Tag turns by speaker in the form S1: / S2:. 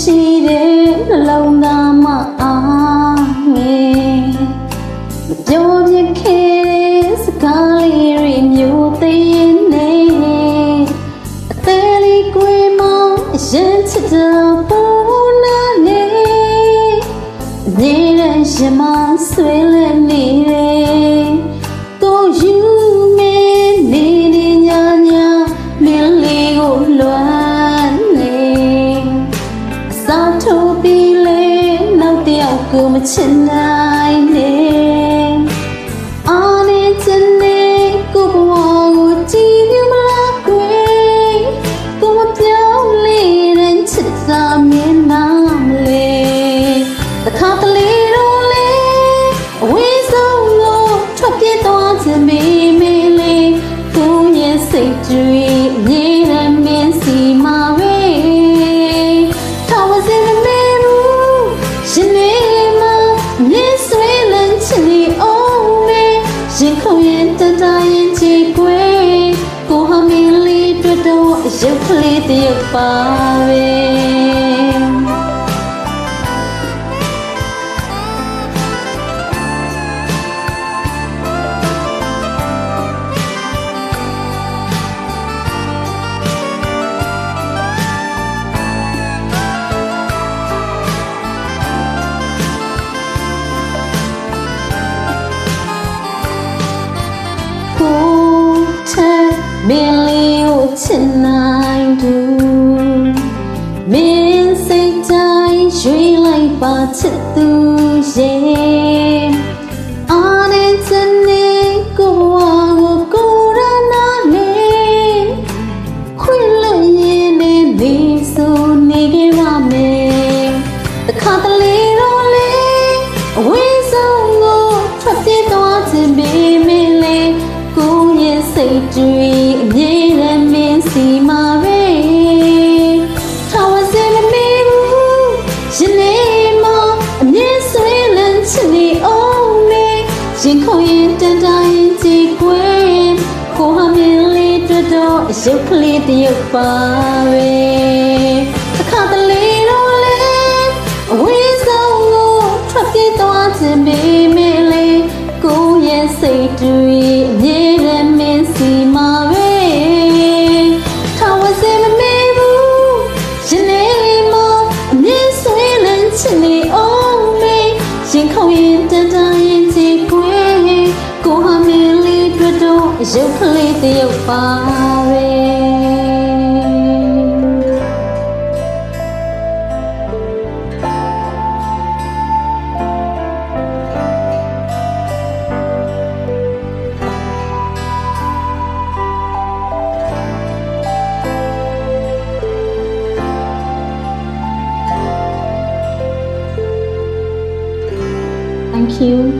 S1: ရှိတဲ့နှလုံးသားမအားငယ်မပြောပြခဲ့တဲ့စကားလေးတွေမျိုးသိရင်နေအသေးလေးကွေးမအရင်ချစ်တဲ့ပေါ်နာနေနေတဲ့ရှင်မဆွေးလည်နေတယ်ကိုယူမဲနေနေညာညာမင်းလေးကိုလွမ်းနေအစားထိုးပြီးလေနောက်တယောက်ကိုမချစ်နိုင်နဲ့အားနေချင်နေကိုဘဝကိုကြည့်ပြမလားကွယ်ကိုမပြောင်းလဲတဲ့ချစ်စာမြင်နာမလဲတခါတလေတော့လေအဝေးဆုံးလို့ထွက်ပြေးသွားခြင်းမေးမေးလေးကိုရဲ့စိတ်ကြွေးမြေရမင်းစီမှာပဲထားဝစင်မမေဘူးရှင်နေမှာမြင်ဆွေးလန်းချင်နေအောင်လေရင်ခုန်ရင်တတရင်ချီကွယ်ကိုဟာမင်းလေးတွေ့တော့အရုပ်ကလေးတည်းပါပဲမင်းလေးကိုချစ်နိုင်သူမင်းစိတ်တိုင်းရွှေ့လိုက်ပါချစ်သူရဲ့အားနဲ့ချစ်နေကိုဘဝကိုကိုရနာနေခွင့်လို့ရင်နေဆိုနေကြပါမယ်တခါတလေတော့လေအဝေးဆုံးကိုထွက်ပြေးသွားခြင်းပေမဲ့လေကိုရဲ့စိတ်ကြွေးအမြဲတမ်းမင်းစီမှာပဲထားဝစင်မမေးဘူးရှင်နေမှာအမြဲဆွေးလန်းချင်နေအောင်မေရင်ခုန်ရင်တန်တရင်ကြည်ကွယ်ကိုဟာမင်းလေးတွေ့တော့အရုပ်ကလေးတရုပ်ပါပဲတစ်ခါတလေတော့လေအဝေးဆုံးကိုထွက်ပြေးသွားခြင်းပေမဲ့လေကိုရဲ့စိတ်ကြွေးအမြဲတမ်းမင်းစီမှာပဲထားဝစင်မမေးဘူးရှင်နေမှာအမြဲဆွေးလန်းချင်နေအောင်မေရင်ခုန်ရင်တန်တရင်ကြည်ကွယ်ကိုဟာမင်းလေးတွေ့တော့အရုပ်ကလေးတရုပ်ပါပဲ Thank you.